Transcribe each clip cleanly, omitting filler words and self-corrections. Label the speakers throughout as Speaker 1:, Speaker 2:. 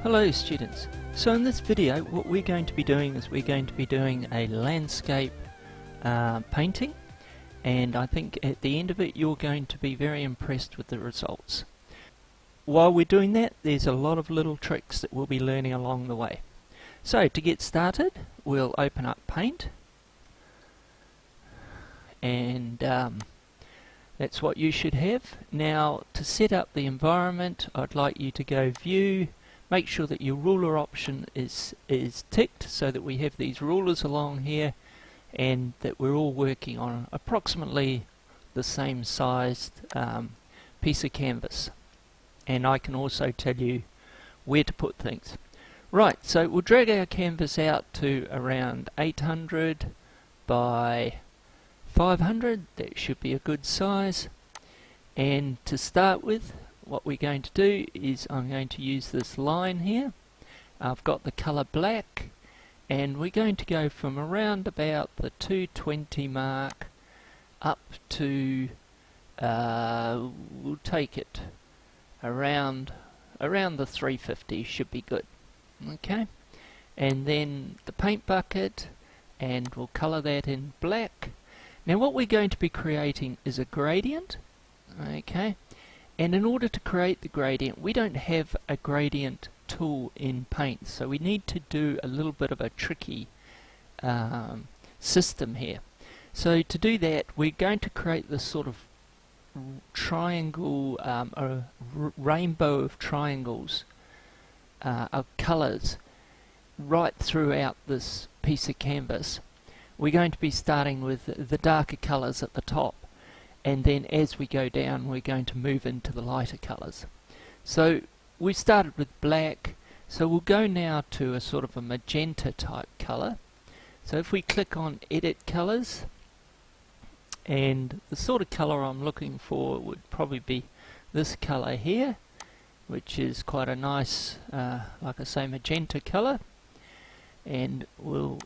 Speaker 1: Hello students. So in this video what we're going to be doing is we're going to be doing a landscape painting, and I think at the end of it you're going to be very impressed with the results. While we're doing that, there's a lot of little tricks that we'll be learning along the way. So to get started, we'll open up Paint, and that's what you should have. Now to set up the environment, I'd like you to go View. Make sure that your ruler option is ticked so that we have these rulers along here and that we're all working on approximately the same sized piece of canvas. And I can also tell you where to put things. Right, so we'll drag our canvas out to around 800 by 500. That should be a good size. And to start with, what we're going to do is I'm going to use this line here. I've got the colour black, and we're going to go from around about the 220 mark up to we'll take it around the 350 should be good. Okay, and then the paint bucket, and we'll colour that in black. Now what we're going to be creating is a gradient. Okay, and in order to create the gradient, we don't have a gradient tool in Paint, so we need to do a little bit of a tricky system here. So to do that, we're going to create this sort of triangle, a rainbow of triangles of colours right throughout this piece of canvas. We're going to be starting with the darker colours at the top, and then as we go down we're going to move into the lighter colours. So we started with black, so we'll go now to a sort of a magenta type colour. So if we click on Edit Colours, and the sort of colour I'm looking for would probably be this colour here, which is quite a nice, like I say, magenta colour, and we'll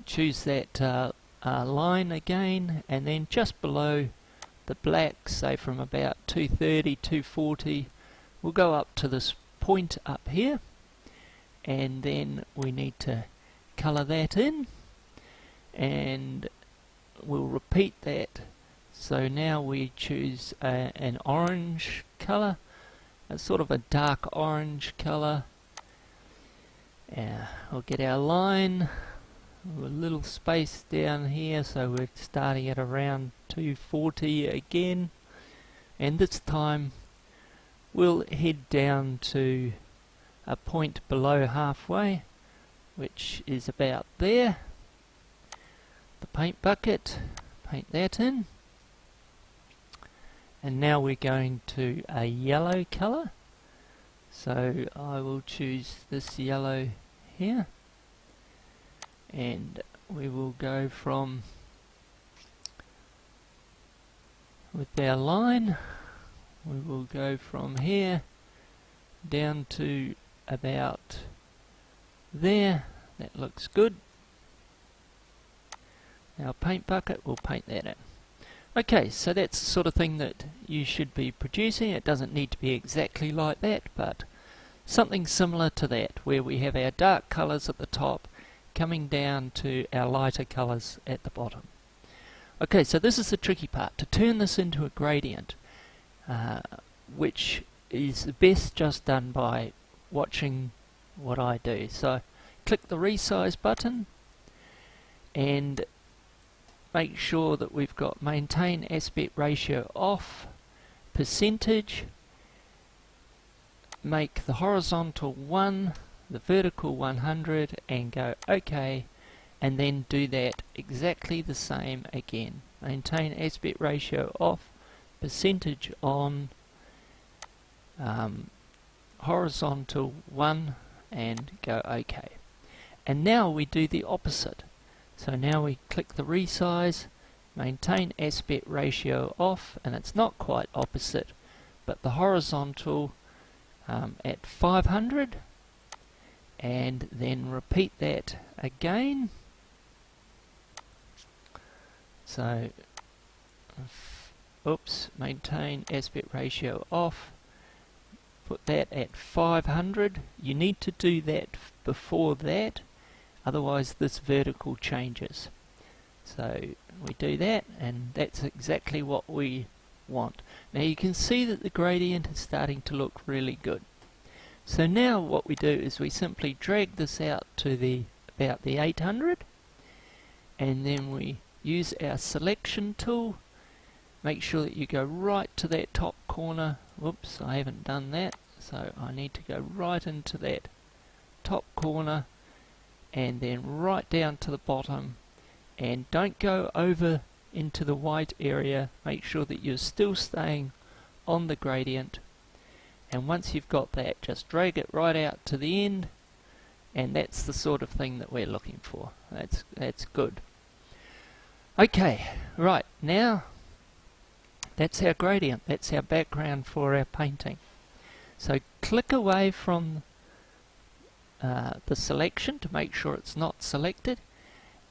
Speaker 1: choose that line again, and then just below the black, say from about 230, 240, we'll go up to this point up here, and then we need to colour that in, and we'll repeat that. So now we choose an orange colour, a sort of a dark orange colour. We'll get our line, a little space down here, so we're starting at around 240 again, and this time we'll head down to a point below halfway, which is about there. The paint bucket, paint that in, and now we're going to a yellow colour, so I will choose this yellow here, and we will go from, with our line, we will go from here down to about there. That looks good. Our paint bucket, we'll paint that in. Okay, so that's the sort of thing that you should be producing. It doesn't need to be exactly like that, but something similar to that, where we have our dark colours at the top coming down to our lighter colours at the bottom. Okay, so this is the tricky part, to turn this into a gradient, which is best just done by watching what I do. So click the resize button and make sure that we've got maintain aspect ratio off, percentage, make the horizontal 1, the vertical 100, and go OK, and then do that exactly the same again. Maintain aspect ratio off, percentage on, horizontal 1, and go OK. And now we do the opposite. So now we click the resize, maintain aspect ratio off, and it's not quite opposite, but the horizontal at 500, and then repeat that again. So, oops, maintain aspect ratio off, put that at 500. You need to do that before that, otherwise this vertical changes. So we do that, and that's exactly what we want. Now you can see that the gradient is starting to look really good. So now what we do is we simply drag this out to about the 800, and then we use our selection tool. Make sure that you go right to that top corner. Whoops, I haven't done that, so I need to go right into that top corner and then right down to the bottom, and don't go over into the white area. Make sure that you're still staying on the gradient, and once you've got that, just drag it right out to the end, and that's the sort of thing that we're looking for. That's good. Okay, right, now that's our gradient, that's our background for our painting. So click away from the selection to make sure it's not selected,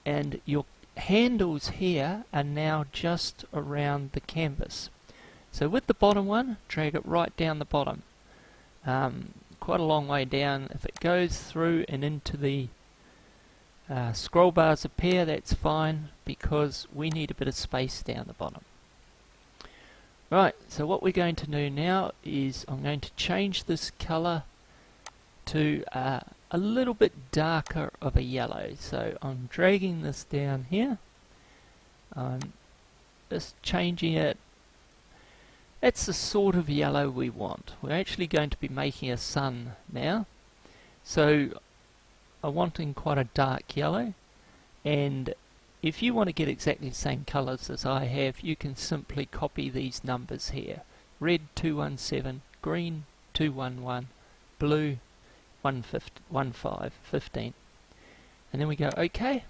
Speaker 1: and your handles here are now just around the canvas. So with the bottom one, drag it right down the bottom, quite a long way down. If it goes through and into the scroll bars appear, that's fine, because we need a bit of space down the bottom. Right, so what we're going to do now is I'm going to change this colour to a little bit darker of a yellow. So I'm dragging this down here. I'm just changing it. That's the sort of yellow we want. We're actually going to be making a sun now. So I'm wanting quite a dark yellow, and if you want to get exactly the same colours as I have, you can simply copy these numbers here. Red 217, green 211, blue 1515. And then we go OK.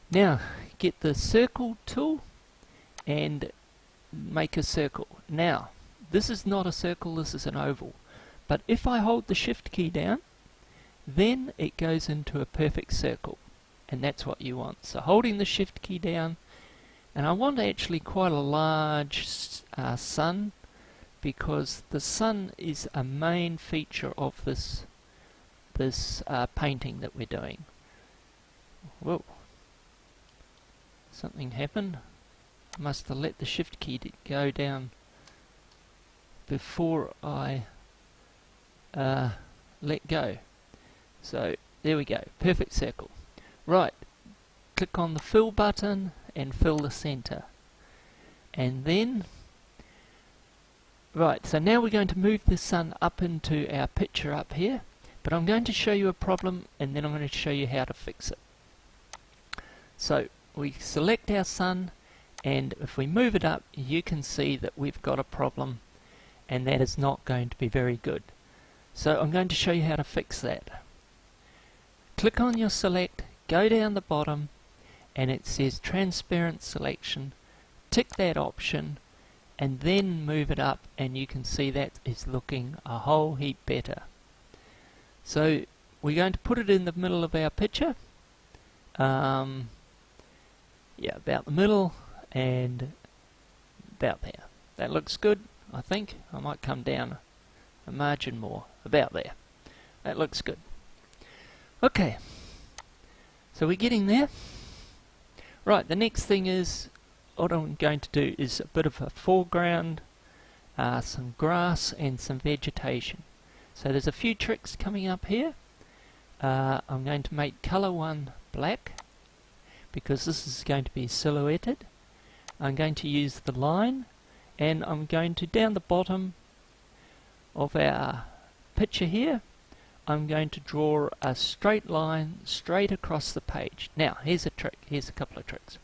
Speaker 1: Now get the circle tool and make a circle. Now this is not a circle, this is an oval. But if I hold the shift key down, then it goes into a perfect circle. And that's what you want. So holding the shift key down, and I want actually quite a large sun, because the sun is a main feature of this painting that we're doing. Whoa, something happened. I must have let the shift key go down before I let go. So there we go, perfect circle. Right, click on the fill button and fill the center. And then, right, so now we're going to move the sun up into our picture up here, but I'm going to show you a problem and then I'm going to show you how to fix it. So we select our sun, and if we move it up, you can see that we've got a problem, and that is not going to be very good. So I'm going to show you how to fix that. Click on your select, go down the bottom, and it says transparent selection. Tick that option and then move it up, and you can see that is looking a whole heap better. So we're going to put it in the middle of our picture. Yeah, about the middle and about there. That looks good, I think. I might come down a margin more, about there. That looks good. Okay. So we're getting there. Right, the next thing is, what I'm going to do is a bit of a foreground, some grass and some vegetation. So there's a few tricks coming up here. I'm going to make color 1 black, because this is going to be silhouetted. I'm going to use the line, and I'm going to, down the bottom of our picture here, I'm going to draw a straight line straight across the page. Now, here's a trick. Here's a couple of tricks.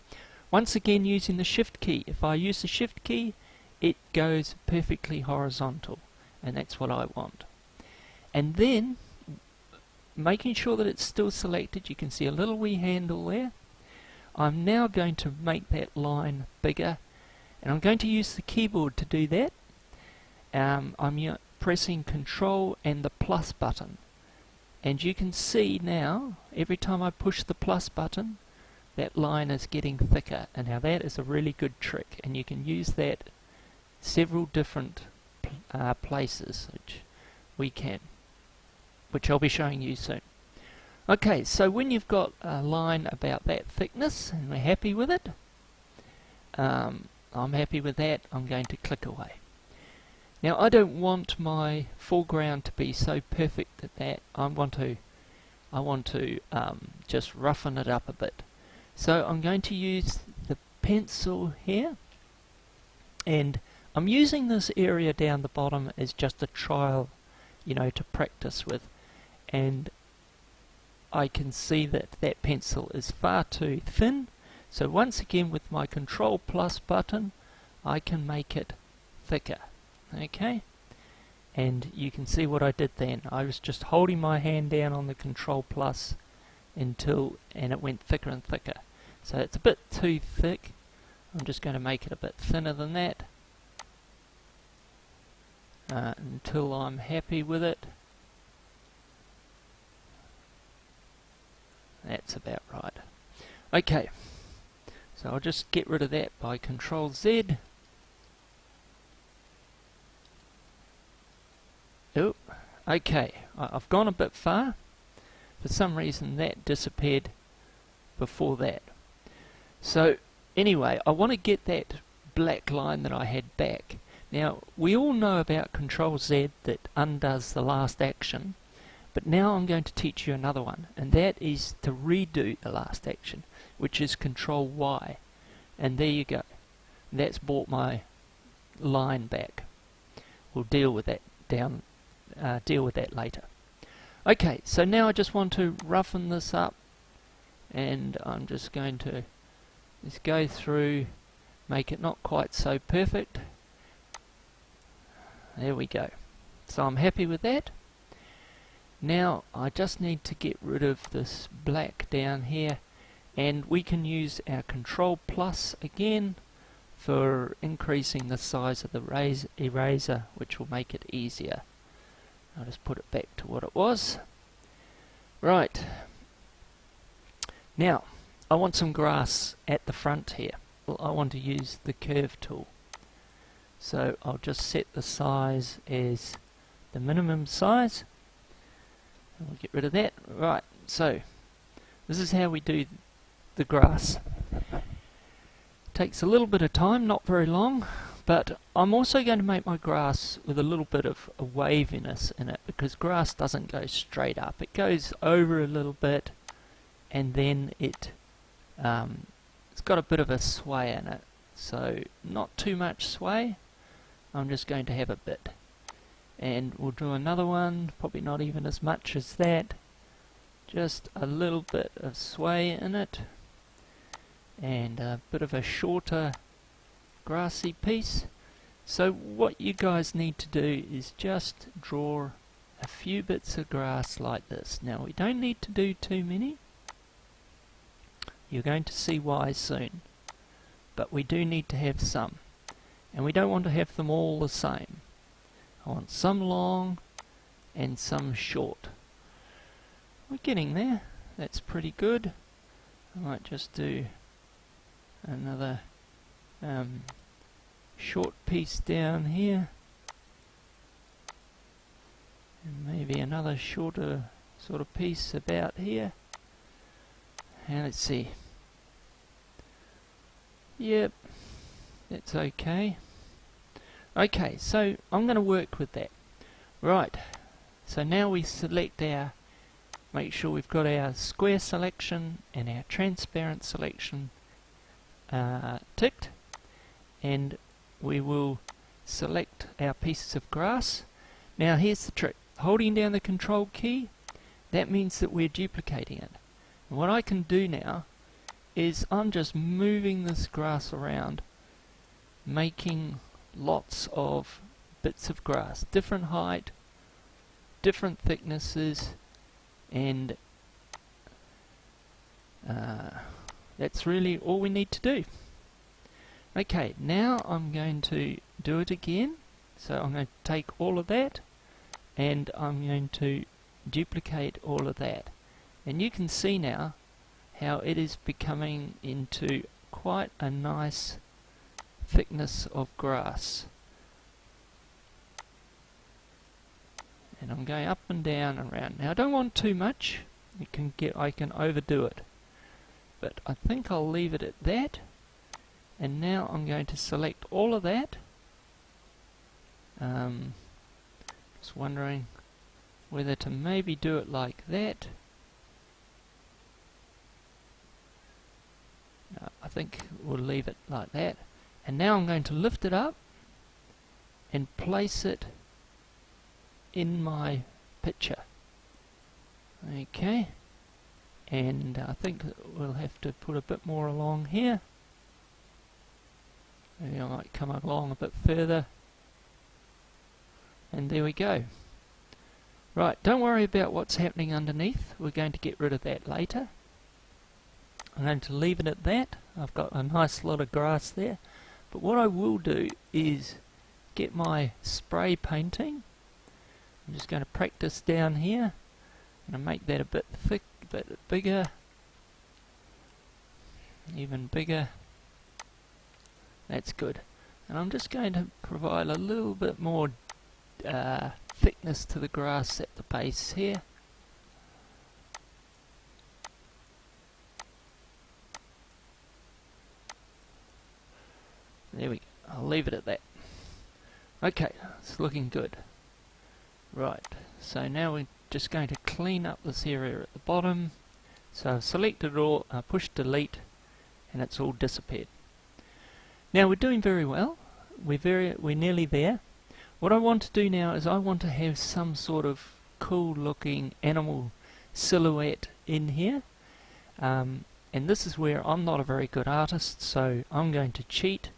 Speaker 1: Once again, using the shift key. If I use the shift key, it goes perfectly horizontal, and that's what I want. And then, making sure that it's still selected, you can see a little wee handle there. I'm now going to make that line bigger, and I'm going to use the keyboard to do that. I'm pressing Control and the plus button. And you can see now, every time I push the plus button, that line is getting thicker. And now that is a really good trick, and you can use that several different places, which I'll be showing you soon. Okay, so when you've got a line about that thickness and we're happy with it, I'm happy with that, I'm going to click away. Now I don't want my foreground to be so perfect that I want to just roughen it up a bit. So I'm going to use the pencil here, and I'm using this area down the bottom as just a trial, to practice with, and I can see that that pencil is far too thin, so once again with my Control plus button I can make it thicker. Okay, and you can see what I did then. I was just holding my hand down on the Control plus and it went thicker and thicker. So it's a bit too thick. I'm just going to make it a bit thinner than that until I'm happy with it. That's about right. Okay, so I'll just get rid of that by Control Z. Oh, okay, I've gone a bit far. For some reason that disappeared before that. So anyway, I want to get that black line that I had back. Now we all know about Control Z that undoes the last action, but now I'm going to teach you another one, and that is to redo the last action, which is Control Y. And there you go. That's brought my line back. We'll deal with that later. Okay, so now I just want to roughen this up, and I'm just going to just go through, make it not quite so perfect. There we go. So I'm happy with that. Now I just need to get rid of this black down here, and we can use our Control plus again for increasing the size of the eraser, which will make it easier. I'll just put it back to what it was. Right, now I want some grass at the front here. Well, I want to use the curve tool, so I'll just set the size as the minimum size. We'll get rid of that. Right, so this is how we do the grass. Takes a little bit of time, not very long, but I'm also going to make my grass with a little bit of a waviness in it, because grass doesn't go straight up. It goes over a little bit, and then it's got a bit of a sway in it. So not too much sway. I'm just going to have a bit. And we'll do another one, probably not even as much as that. Just a little bit of sway in it, and a bit of a shorter grassy piece. So what you guys need to do is just draw a few bits of grass like this. Now we don't need to do too many. You're going to see why soon. But we do need to have some. And we don't want to have them all the same. I want some long and some short. We're getting there. That's pretty good. I might just do another short piece down here, and maybe another shorter sort of piece about here. And let's see. Yep, that's okay. Okay, so I'm going to work with that. Right, so now we select make sure we've got our square selection and our transparent selection ticked, and we will select our pieces of grass. Now here's the trick. Holding down the Control key, that means that we're duplicating it. And what I can do now is I'm just moving this grass around, making lots of bits of grass, different height, different thicknesses, and that's really all we need to do. Okay, now I'm going to do it again. So I'm going to take all of that, and I'm going to duplicate all of that. And you can see now how it is becoming into quite a nice thickness of grass. and I'm going up and down and around. Now I don't want too much, I can overdo it, but I think I'll leave it at that. And now I'm going to select all of that. Just wondering whether to maybe do it like that. No, I think we'll leave it like that. And now I'm going to lift it up and place it in my picture. Okay, and I think we'll have to put a bit more along here. Maybe I might come along a bit further. And there we go. Right, don't worry about what's happening underneath. We're going to get rid of that later. I'm going to leave it at that. I've got a nice lot of grass there. But what I will do is get my spray painting. I'm just going to practice down here. I'm going to make that a bit thick, a bit bigger. Even bigger. That's good. And I'm just going to provide a little bit more thickness to the grass at the base here. There we go. I'll leave it at that. Okay, it's looking good. Right, so now we're just going to clean up this area at the bottom. So I've selected it all, I pushed delete, and it's all disappeared. Now we're doing very well. We're nearly there. What I want to do now is I want to have some sort of cool looking animal silhouette in here. And this is where I'm not a very good artist, so I'm going to cheat.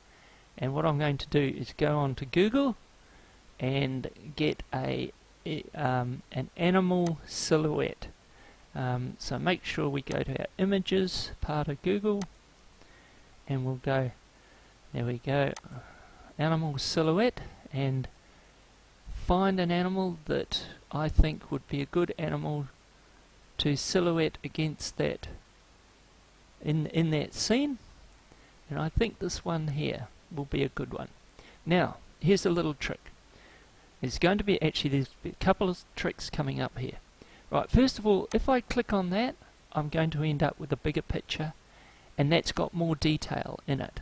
Speaker 1: And what I'm going to do is go on to Google and get an animal silhouette. So make sure we go to our images part of Google, and we'll go, there we go, animal silhouette, and find an animal that I think would be a good animal to silhouette against that in that scene. And I think this one here will be a good one. Now here's a little trick. There's going to be there's a couple of tricks coming up here. Right, first of all, if I click on that, I'm going to end up with a bigger picture, and that's got more detail in it.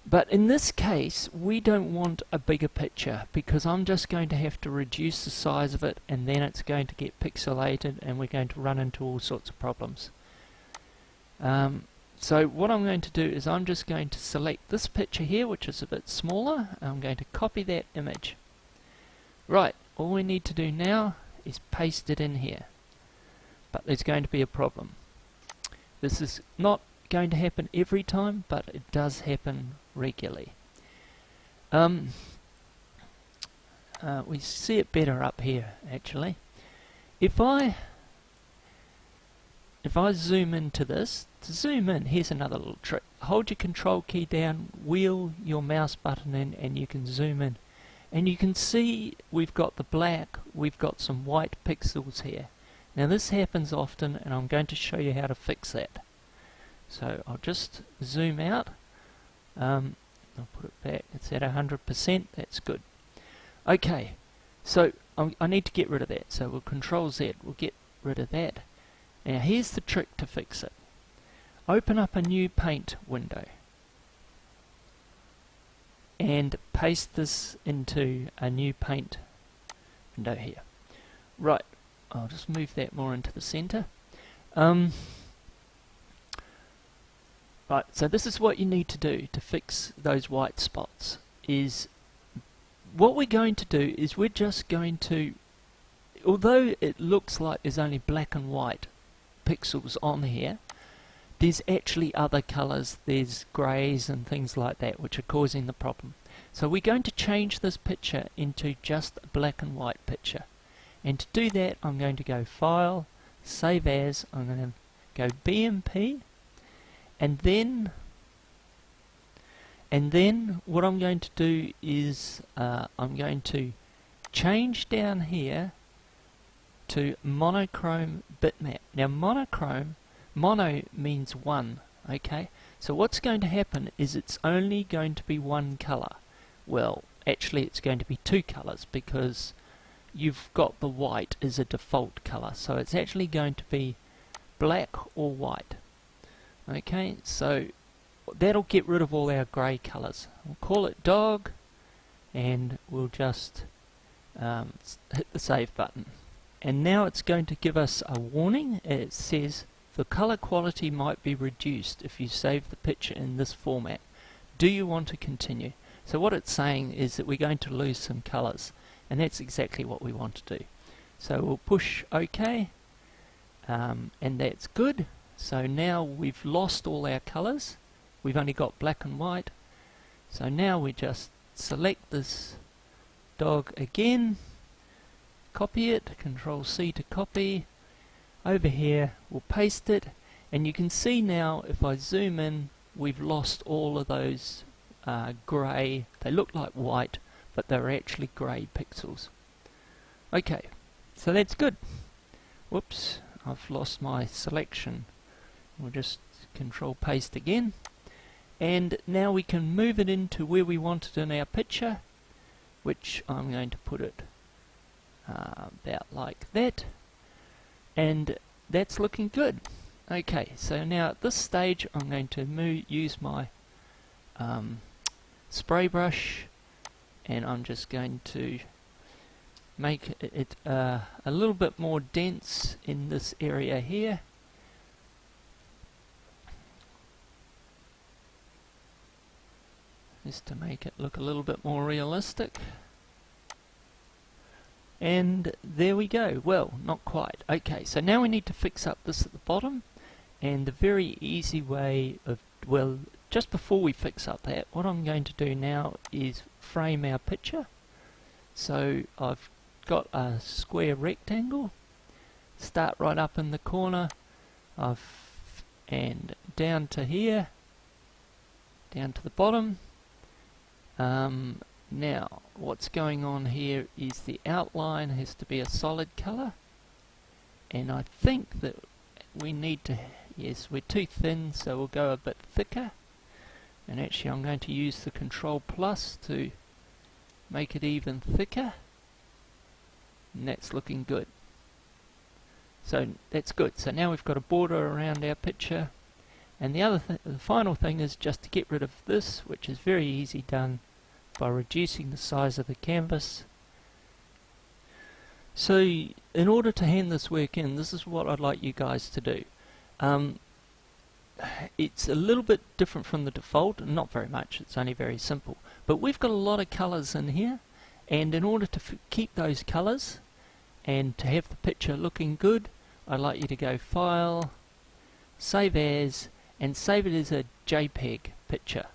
Speaker 1: But in this case, we don't want a bigger picture, because I'm just going to have to reduce the size of it, and then it's going to get pixelated, and we're going to run into all sorts of problems. So what I'm going to do is I'm just going to select this picture here, which is a bit smaller, and I'm going to copy that image. Right, all we need to do now is paste it in here. But there's going to be a problem. This is not going to happen every time, but it does happen regularly. We see it better up here, actually. If I zoom into this, to zoom in, here's another little trick. Hold your control key down, wheel your mouse button in, and you can zoom in. And you can see we've got the black, we've got some white pixels here. Now this happens often, and I'm going to show you how to fix that. So I'll just zoom out. I'll put it back, it's at 100%, that's good. Okay, so I need to get rid of that, so we'll Control Z, we'll get rid of that. Now here's the trick to fix it. Open up a new paint window and paste this into a new paint window here. Right, I'll just move that more into the center. Right, so this is what you need to do to fix those white spots. Is what we're going to do is we're just going to, although it looks like there's only black and white pixels on here, there's actually other colors, there's greys and things like that which are causing the problem. So we're going to change this picture into just a black and white picture. And to do that, I'm going to go File, Save As, I'm going to go BMP, and then what I'm going to do is I'm going to change down here to monochrome bitmap. Now mono means one, okay? So what's going to happen is it's only going to be one color. Well, actually it's going to be two colors, because you've got the white as a default color, so it's actually going to be black or white. Okay, so that'll get rid of all our grey colors. We'll call it dog, and we'll just hit the save button. And now it's going to give us a warning. It says the color quality might be reduced if you save the picture in this format. Do you want to continue? So what it's saying is that we're going to lose some colors, and that's exactly what we want to do. So we'll push OK, and that's good. So now we've lost all our colors. We've only got black and white. So now we just select this dog again, copy it, Control C to copy. Over here we'll paste it, and you can see now if I zoom in, we've lost all of those grey. They look like white, but they're actually grey pixels. Okay, so that's good. Whoops, I've lost my selection. We'll just Control paste again, and now we can move it into where we want it in our picture, which I'm going to put it about like that, and that's looking good. Okay, so now at this stage I'm going to use my spray brush, and I'm just going to make it a little bit more dense in this area here. Just to make it look a little bit more realistic. And there we go. Well, not quite. Okay, so now we need to fix up this at the bottom, and the very easy way of, well, just before we fix up that, what I'm going to do now is frame our picture. So I've got a square rectangle, start right up in the corner, and down to here, down to the bottom. Now what's going on here is the outline has to be a solid color, and I think that we need to, yes, we're too thin, so we'll go a bit thicker, and actually I'm going to use the Control Plus to make it even thicker, and that's looking good. So that's good. So now we've got a border around our picture, and the final thing is just to get rid of this, which is very easy done by reducing the size of the canvas. So in order to hand this work in, this is what I'd like you guys to do. It's a little bit different from the default, not very much, it's only very simple, but we've got a lot of colors in here, and in order to keep those colors and to have the picture looking good, I'd like you to go File, Save As, and save it as a JPEG picture.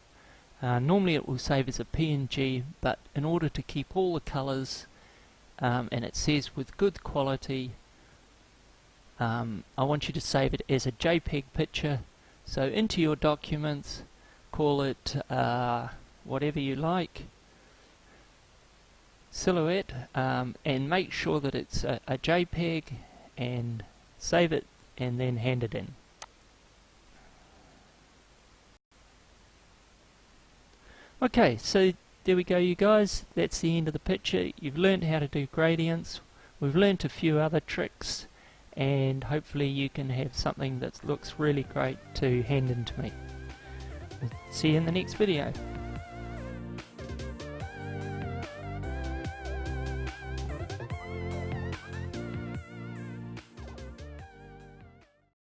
Speaker 1: Normally it will save as a PNG, but in order to keep all the colors, and it says with good quality, I want you to save it as a JPEG picture. So into your documents, call it whatever you like, Silhouette, and make sure that it's a JPEG, and save it and then hand it in. Okay, so there we go, you guys. That's the end of the picture. You've learned how to do gradients. We've learned a few other tricks, and hopefully you can have something that looks really great to hand in to me. See you in the next video.